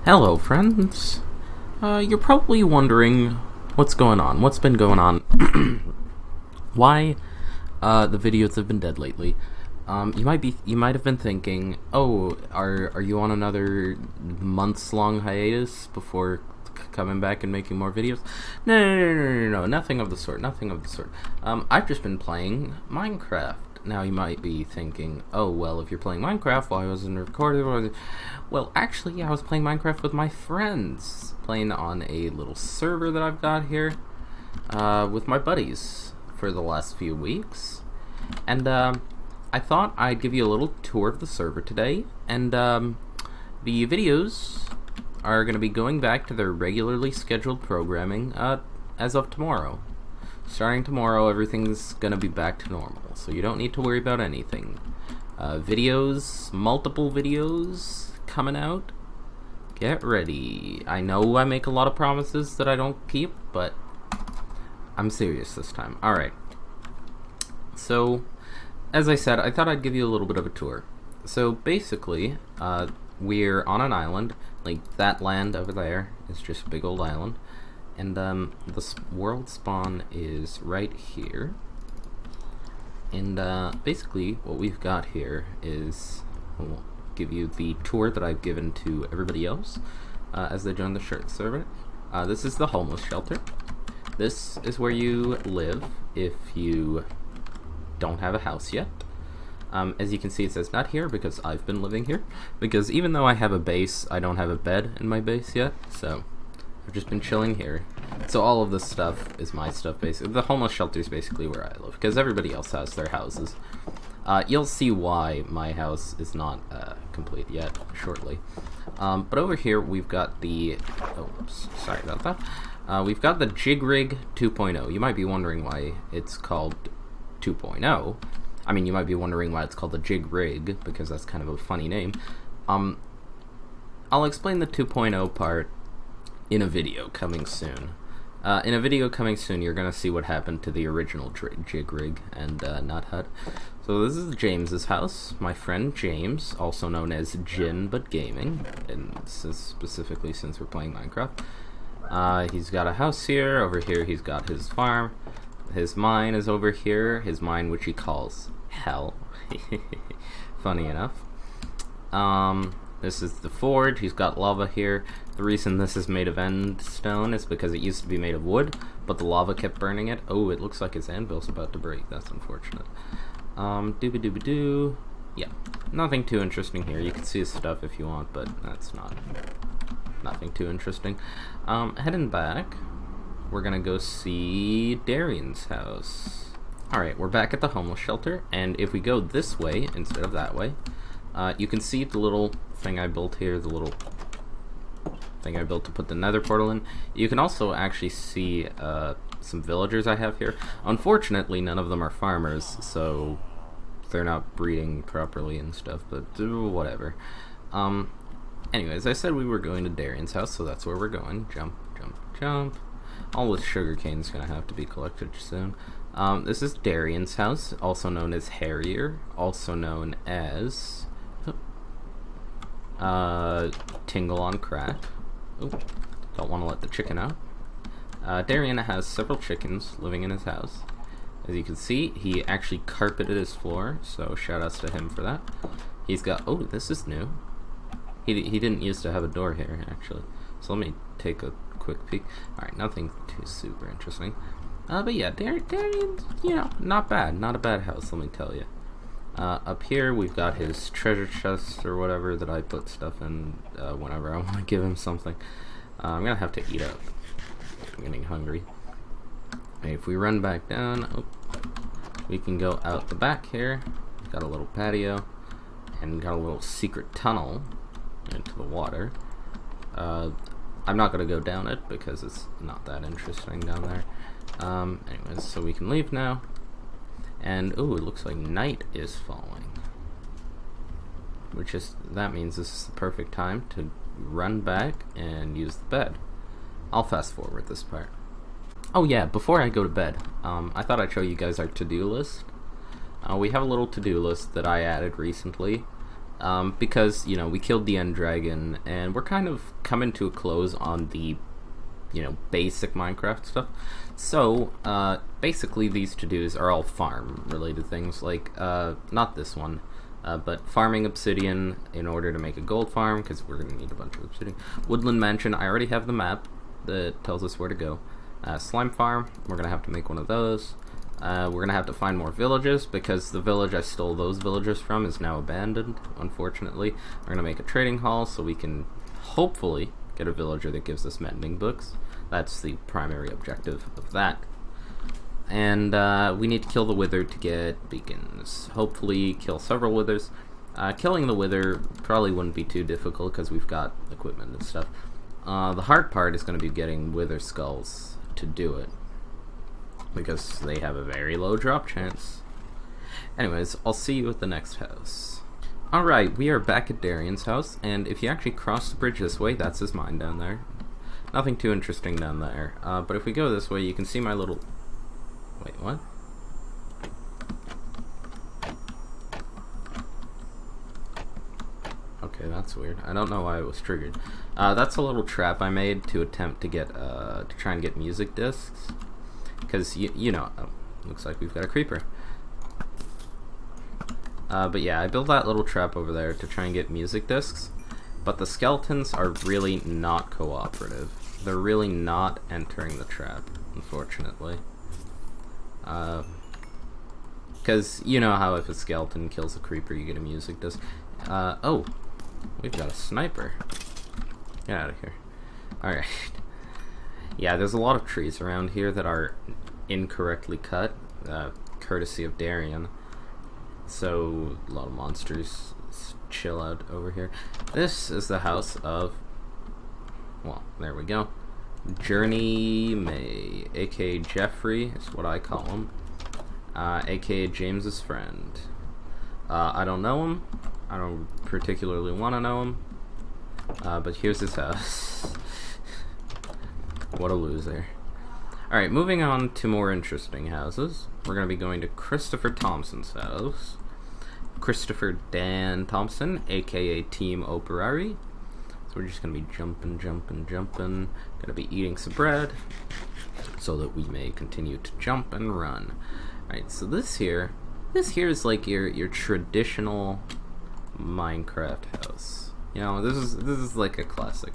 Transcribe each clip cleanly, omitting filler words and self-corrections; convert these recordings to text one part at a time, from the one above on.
Hello, friends. You're probably wondering what's going on, what's been going on, why the videos have been dead lately. You might have been thinking, oh, are you on another months-long hiatus before coming back and making more videos? No, nothing of the sort, nothing of the sort. I've just been playing Minecraft. Now you might be thinking, oh, well, if you're playing Minecraft, why wasn't it recorded? Well, actually, I was playing Minecraft with my friends, playing on a little server that I've got here, with my buddies for the last few weeks. And, I thought I'd give you a little tour of the server today, and, the videos are going to be going back to their regularly scheduled programming, as of tomorrow. Starting tomorrow, everything's gonna be back to normal, so you don't need to worry about anything. Multiple videos coming out. Get ready. I know I make a lot of promises that I don't keep, but I'm serious this time. Alright. So, as I said, I thought I'd give you a little bit of a tour. So, basically, we're on an island. Like, that land over there is just a big old island. And the world spawn is right here. And basically what we've got here is, I'll give you the tour that I've given to everybody else as they join the server. This is the homeless shelter. This is where you live if you don't have a house yet. As you can see, it says not here because I've been living here. Because even though I have a base, I don't have a bed in my base yet, so I've just been chilling here. So all of this stuff is my stuff, basically. The homeless shelter is basically where I live, because everybody else has their houses. You'll see why my house is not complete yet, shortly. But over here, we've got the... Oh, oops, sorry about that. We've got the Jig Rig 2.0. You might be wondering why it's called 2.0. I mean, you might be wondering why it's called the Jig Rig, because that's kind of a funny name. I'll explain the 2.0 part in a video coming soon. In a video coming soon, you're gonna see what happened to the original Jig Rig and Nut Hut. So this is James's house. My friend James, also known as Jin But Gaming, and this is specifically since we're playing Minecraft. He's got a house here. Over here, he's got his farm. His mine is over here. His mine, which he calls Hell. Funny enough. This is the forge. He's got lava here. The reason this is made of end stone is because it used to be made of wood, but the lava kept burning it. Oh, it looks like his anvil's about to break. That's unfortunate. Dooby-dooby-doo. Yeah, nothing too interesting here. You can see his stuff if you want, but that's nothing too interesting. Heading back, we're gonna go see Darian's house. Alright, we're back at the homeless shelter, and if we go this way instead of that way, you can see the little thing I built here, the little thing I built to put the nether portal in. You can also actually see some villagers I have here. Unfortunately, none of them are farmers, so they're not breeding properly and stuff, but whatever. Anyways, I said we were going to Darian's house, so that's where we're going. Jump, jump, jump. All this sugarcane's gonna have to be collected soon. This is Darian's house, also known as Harrier, also known as Tingle on Crack. Ooh, don't want to let the chicken out. Darian has several chickens living in his house. As you can see, he actually carpeted his floor, so shout-outs to him for that. He's got... Oh, this is new. He didn't used to have a door here, actually. So let me take a quick peek. Alright, nothing too super interesting. But yeah, Darian, you know, not bad. Not a bad house, let me tell you. Up here, we've got his treasure chest or whatever that I put stuff in whenever I want to give him something. I'm gonna have to eat up. I'm getting hungry. Okay, if we run back down, we can go out the back here. Got a little patio and got a little secret tunnel into the water. I'm not gonna go down it because it's not that interesting down there. Anyways, so we can leave now. And, ooh, it looks like night is falling. That means this is the perfect time to run back and use the bed. I'll fast forward this part. Oh yeah, before I go to bed, I thought I'd show you guys our to-do list. We have a little to-do list that I added recently. because, you know, we killed the end dragon, and we're kind of coming to a close on the, you know, basic Minecraft stuff. So, basically these to-dos are all farm-related things, like, not this one, but farming obsidian in order to make a gold farm, because we're going to need a bunch of obsidian. Woodland Mansion, I already have the map that tells us where to go. Slime farm, we're going to have to make one of those. We're going to have to find more villages, because the village I stole those villagers from is now abandoned, unfortunately. We're going to make a trading hall so we can hopefully get a villager that gives us mending books. That's the primary objective of that. And we need to kill the wither to get beacons. Hopefully kill several withers. Killing the wither probably wouldn't be too difficult because we've got equipment and stuff. The hard part is going to be getting wither skulls to do it, because they have a very low drop chance. Anyways, I'll see you at the next house. Alright, we are back at Darian's house, and if you actually cross the bridge this way, that's his mine down there. Nothing too interesting down there. But if we go this way, you can see my little... Wait, what? Okay, that's weird. I don't know why it was triggered. That's a little trap I made to attempt to get, to try and get music discs. Because, you know, oh, looks like we've got a creeper. But yeah, I built that little trap over there to try and get music discs. But the skeletons are really not cooperative. They're really not entering the trap, unfortunately. Because you know how if a skeleton kills a creeper, you get a music disc. Oh, we've got a sniper. Get out of here. Alright. Yeah, there's a lot of trees around here that are incorrectly cut, courtesy of Darian. So, a lot of monsters chill out over here. This is the house of, well, there we go. Journey May, aka Jeffrey, is what I call him. Aka James's friend. I don't know him. I don't particularly want to know him. But here's his house. What a loser. Alright, moving on to more interesting houses. We're going to be going to Christopher Thompson's house. Christopher Dan Thompson, aka Team Operari. So we're just going to be jumping. Going to be eating some bread so that we may continue to jump and run. Alright, so this here is like your traditional Minecraft house. You know, this is like a classic.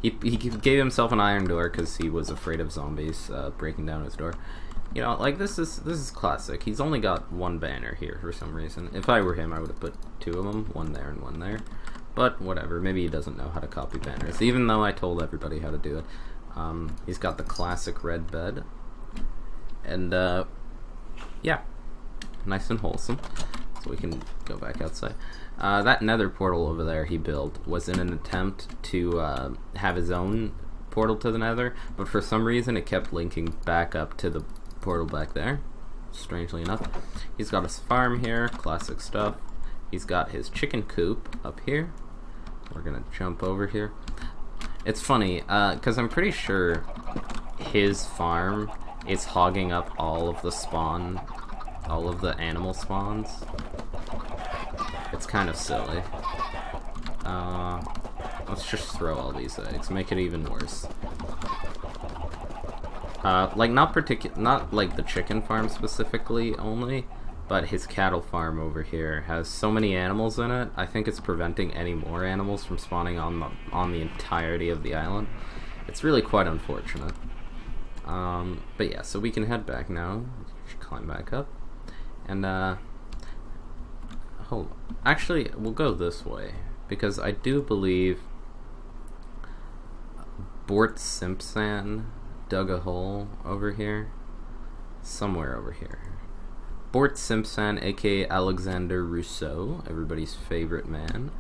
He gave himself an iron door because he was afraid of zombies breaking down his door. You know, like this is classic. He's only got one banner here for some reason. If I were him, I would have put two of them, one there and one there. But whatever, maybe he doesn't know how to copy banners, even though I told everybody how to do it. He's got the classic red bed. And, yeah, nice and wholesome. So we can go back outside. That nether portal over there he built was in an attempt to have his own portal to the nether, but for some reason it kept linking back up to the portal back there, strangely enough. He's got his farm here, classic stuff. He's got his chicken coop up here. We're gonna jump over here. It's funny, because I'm pretty sure his farm is hogging up all of the spawn, all of the animal spawns. It's kind of silly. Let's just throw all these eggs, make it even worse. Like not like the chicken farm specifically only, but his cattle farm over here has so many animals in it. I think it's preventing any more animals from spawning on the entirety of the island. It's really quite unfortunate. But yeah, so we can head back now. Climb back up, and hold on. Actually, we'll go this way because I do believe Bort Simpson dug a hole over here, somewhere over here. Bort Simpson, aka Alexander Rousseau, everybody's favorite man.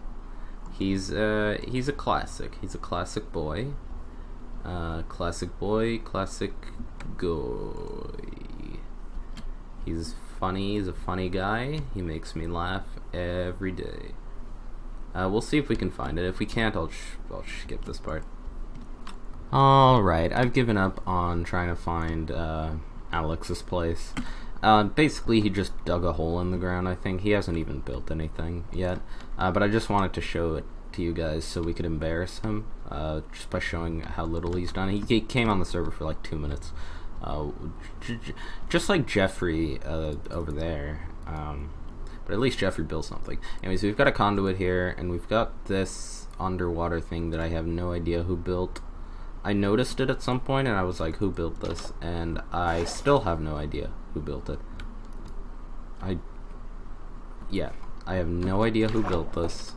He's a classic. He's a classic boy. Classic boy, classic guy. He's funny. He's a funny guy. He makes me laugh every day. We'll see if we can find it. If we can't, I'll skip this part. Alright, I've given up on trying to find Alex's place. Basically, he just dug a hole in the ground, I think. He hasn't even built anything yet. But I just wanted to show it to you guys so we could embarrass him, just by showing how little he's done. He came on the server for like 2 minutes. Just like Jeffrey over there. But at least Jeffrey built something. Anyways, we've got a conduit here, and we've got this underwater thing that I have no idea who built. I noticed it at some point, and I was like, who built this? And I still have no idea who built it. Yeah, I have no idea who built this,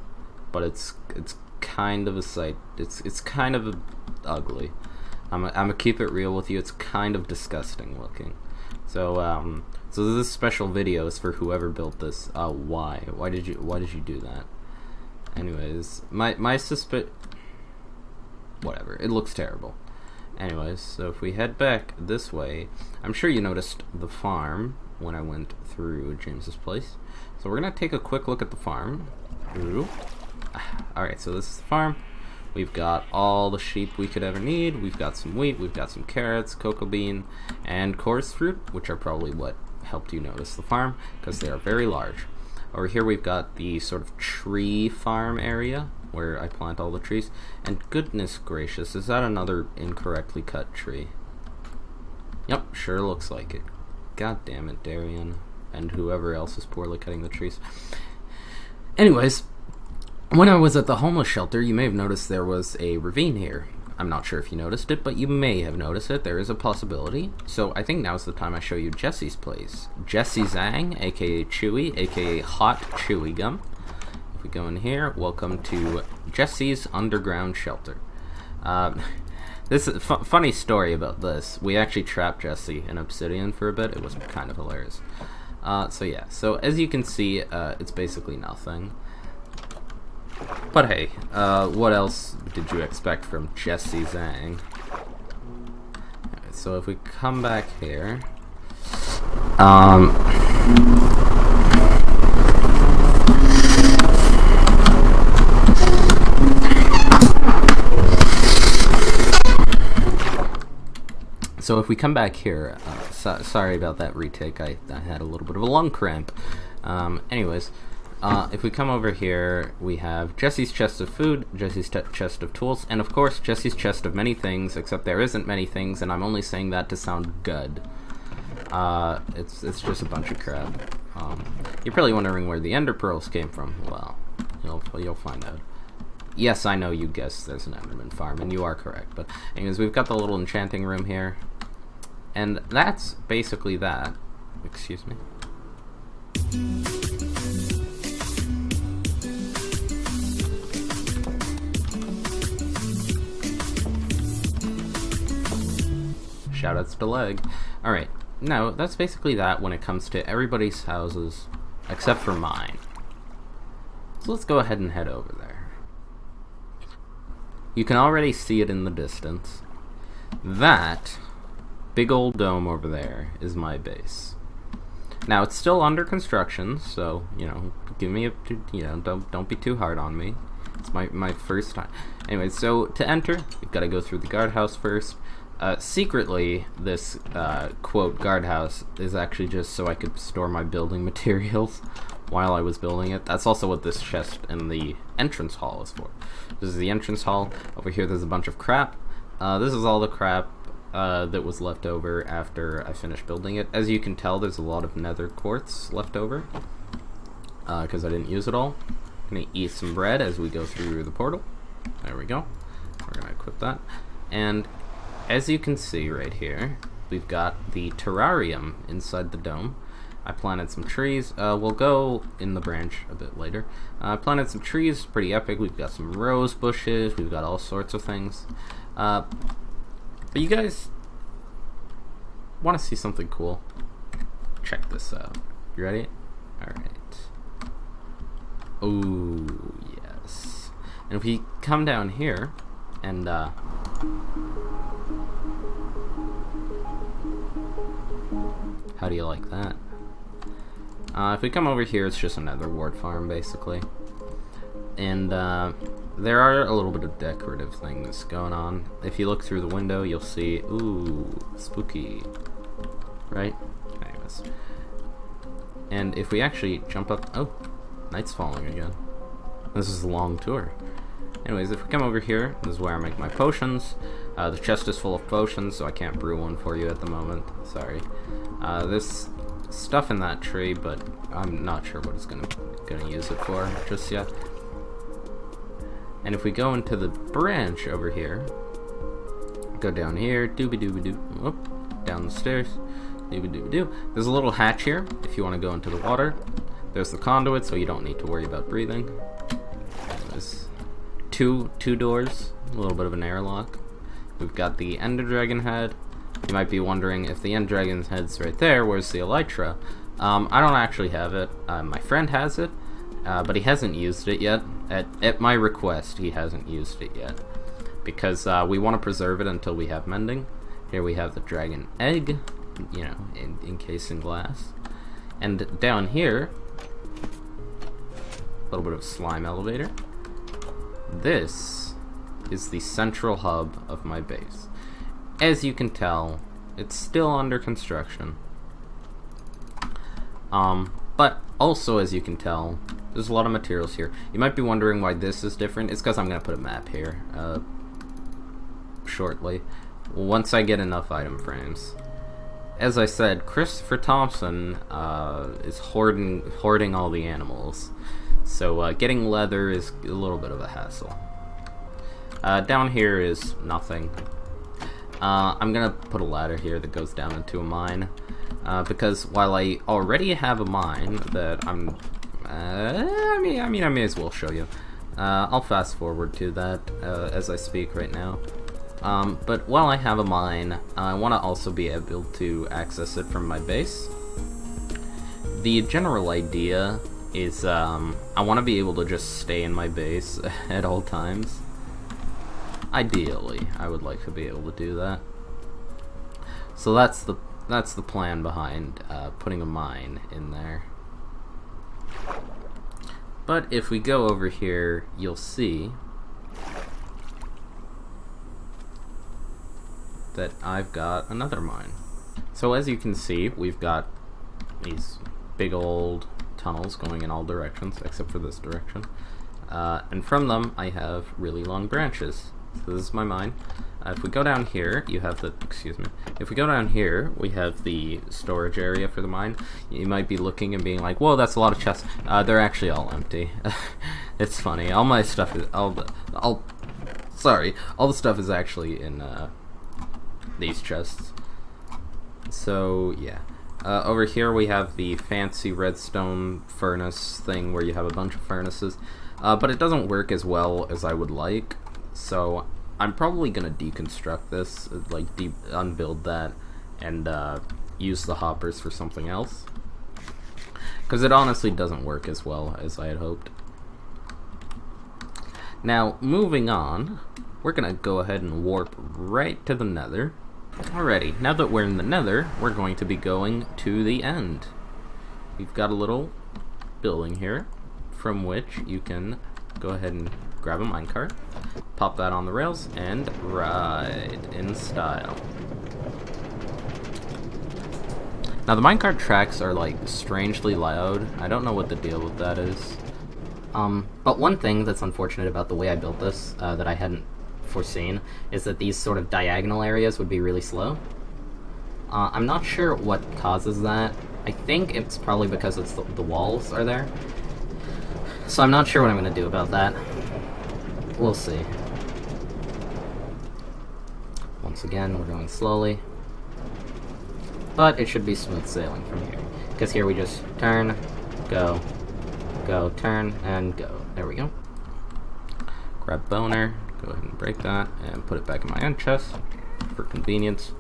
but it's kind of a sight. It's kind of ugly. I'm gonna keep it real with you. It's kind of disgusting looking. So so this special video is for whoever built this. Why did you do that? Anyways, my whatever, it looks terrible. Anyways, so if we head back this way, I'm sure you noticed the farm when I went through James's place. So we're gonna take a quick look at the farm. Ooh. Alright, so this is the farm. We've got all the sheep we could ever need. We've got some wheat, we've got some carrots, cocoa bean, and chorus fruit, which are probably what helped you notice the farm, because they are very large. Over here we've got the sort of tree farm area, where I plant all the trees. And goodness gracious, is that another incorrectly cut tree? Yep, sure looks like it. God damn it, Darian, and whoever else is poorly cutting the trees. Anyways, when I was at the homeless shelter, you may have noticed there was a ravine here. I'm not sure if you noticed it, but you may have noticed it. There is a possibility. So I think now's the time I show you Jesse's place. Jesse Zhang, aka Chewy, aka Hot Chewy Gum. If we go in here, welcome to Jesse's Underground Shelter. This is a funny story about this. We actually trapped Jesse in obsidian for a bit. It was kind of hilarious. So yeah, so as you can see, it's basically nothing. But hey, what else did you expect from Jesse Zhang? Okay, so if we come back here, so if we come back here, sorry about that retake, I had a little bit of a lung cramp. Anyways, if we come over here, we have Jesse's chest of food, Jesse's chest of tools, and of course Jesse's chest of many things, except there isn't many things, and I'm only saying that to sound good. It's just a bunch of crap. You're probably wondering where the ender pearls came from. Well, you'll find out. Yes, I know you guessed there's an enderman farm, and you are correct. But anyways, we've got the little enchanting room here, and that's basically that. Excuse me. Shoutouts to Leg. Alright, now that's basically that when it comes to everybody's houses, except for mine. So let's go ahead and head over there. You can already see it in the distance. That big old dome over there is my base. Now it's still under construction, so give me don't be too hard on me. It's my first time. Anyway, so to enter, you've got to go through the guardhouse first. Secretly, this quote guardhouse is actually just so I could store my building materials while I was building it. That's also what this chest in the entrance hall is for. This is the entrance hall. Over here there's a bunch of crap. This is all the crap that was left over after I finished building it. As you can tell, there's a lot of nether quartz left over because I didn't use it all. I'm gonna eat some bread as we go through the portal. There we go. We're gonna equip that. And as you can see right here, we've got the terrarium inside the dome. I planted some trees. We'll go in the branch a bit later. I planted some trees, pretty epic. We've got some rose bushes. We've got all sorts of things. But you guys want to see something cool? Check this out. You ready? Alright. Oh, yes. And if we come down here and how do you like that? If we come over here, it's just another wart farm, basically. And there are a little bit of decorative things going on. If you look through the window, you'll see, ooh, spooky, right? Anyways, And if we actually jump up... Oh, night's falling again. This is a long tour. Anyways, if we come over here, this is where I make my potions. The chest is full of potions, so I can't brew one for you at the moment. Sorry. There's stuff in that tree, but I'm not sure what it's gonna use it for just yet. And if we go into the branch over here, go down here, dooby-dooby-doo, whoop, down the stairs, dooby-dooby-doo. There's a little hatch here if you want to go into the water. There's the conduit, so you don't need to worry about breathing. There's two doors, a little bit of an airlock. We've got the Ender Dragon head. You might be wondering, if the Ender Dragon's head's right there, where's the Elytra? I don't actually have it. My friend has it, but he hasn't used it yet. At my request, he hasn't used it yet. Because we want to preserve it until we have mending. Here we have the dragon egg, you know, encased in glass. And down here, a little bit of slime elevator. This is the central hub of my base. As you can tell, it's still under construction. But also, as you can tell, there's a lot of materials here. You might be wondering why this is different. It's because I'm going to put a map here shortly, once I get enough item frames. As I said, Christopher Thompson is hoarding all the animals. So getting leather is a little bit of a hassle. Down here is nothing. I'm gonna put a ladder here that goes down into a mine, because while I already have a mine that I may as well show you. I'll fast forward to that as I speak right now. But while I have a mine, I want to also be able to access it from my base. The general idea is I want to be able to just stay in my base at all times. Ideally, I would like to be able to do that. So that's the plan behind putting a mine in there. But if we go over here, you'll see that I've got another mine. So as you can see, we've got these big old tunnels going in all directions, except for this direction. And from them, I have really long branches. So this is my mine. If we go down here, you have the, if we go down here, we have the storage area for the mine. You might be looking and being like, whoa, that's a lot of chests. They're actually all empty. It's funny. All my stuff is, all the stuff is actually in these chests. So, yeah. Over here we have the fancy redstone furnace thing where you have a bunch of furnaces. But it doesn't work as well as I would like. So I'm probably gonna deconstruct this, like unbuild that, and use the hoppers for something else, because it honestly doesn't work as well as I had hoped. Now, moving on, we're gonna go ahead and warp right to the Nether. Alrighty, now that we're in the Nether, we're going to be going to the end. We've got a little building here, from which you can go ahead and grab a minecart, pop that on the rails, and ride in style. Now the minecart tracks are like strangely loud. I don't know what the deal with that is. But one thing that's unfortunate about the way I built this, that I hadn't foreseen, is that these sort of diagonal areas would be really slow. I'm not sure what causes that. I think it's probably because it's the walls are there. So I'm not sure what I'm going to do about that. We'll see. Once again, we're going slowly. But it should be smooth sailing from here. Because here we just turn, go, turn, and go. There we go. Grab boner, go ahead and break that, and put it back in my end chest for convenience.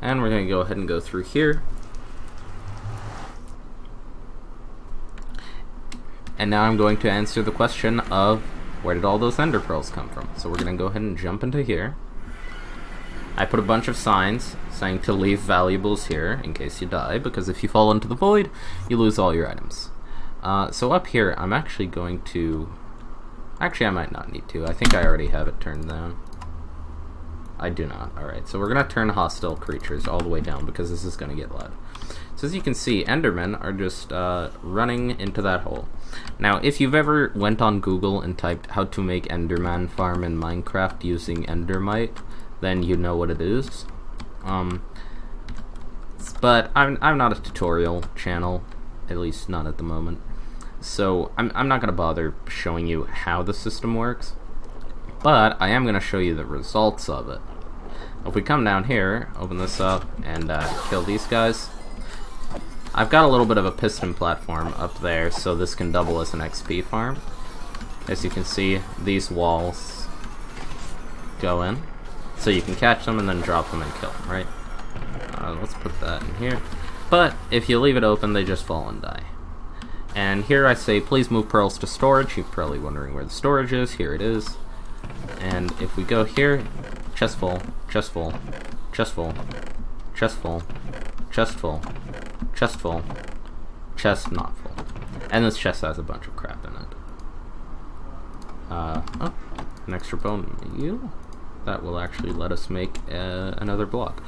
And we're going to go ahead and go through here. And now I'm going to answer the question of, where did all those ender pearls come from? So we're going to go ahead and jump into here. I put a bunch of signs saying to leave valuables here in case you die, because if you fall into the void, you lose all your items. So up here, I'm actually going to... Actually, I might not need to. I think I already have it turned down. I do not. Alright, so we're going to turn hostile creatures all the way down, because this is going to get loud. So as you can see, Endermen are just running into that hole. Now, if you've ever went on Google and typed how to make Enderman farm in Minecraft using Endermite, then you know what it is. But I'm not a tutorial channel, at least not at the moment. So I'm not going to bother showing you how the system works, but I am going to show you the results of it. If we come down here, open this up, and kill these guys, I've got a little bit of a piston platform up there, so this can double as an XP farm. As you can see, these walls go in, so you can catch them and then drop them and kill them, right? Let's put that in here. But if you leave it open, they just fall and die. And here I say, please move pearls to storage. You're probably wondering where the storage is. Here it is. And if we go here, chest full, chest full, chest full, chest full, chest full, chest full, chest not full. And this chest has a bunch of crap in it. Oh, an extra bone meal. That will actually let us make another block.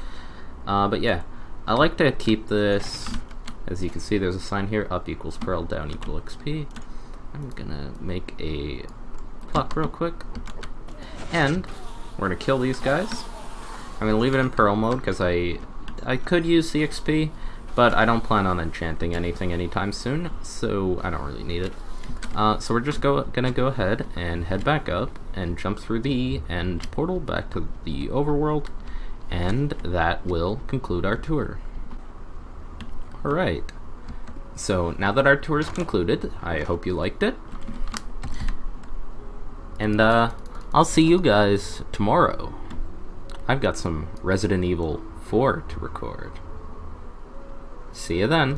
But yeah, I like to keep this, as you can see there's a sign here, up equals pearl, down equal XP. I'm gonna make a block real quick. And we're gonna kill these guys. I'm gonna leave it in pearl mode because I could use the XP, but I don't plan on enchanting anything anytime soon, so I don't really need it. So we're just gonna go ahead and head back up and jump through the end portal back to the overworld, and that will conclude our tour. Alright, so now that our tour is concluded, I hope you liked it, and I'll see you guys tomorrow. I've got some Resident Evil 4 to record. See you then.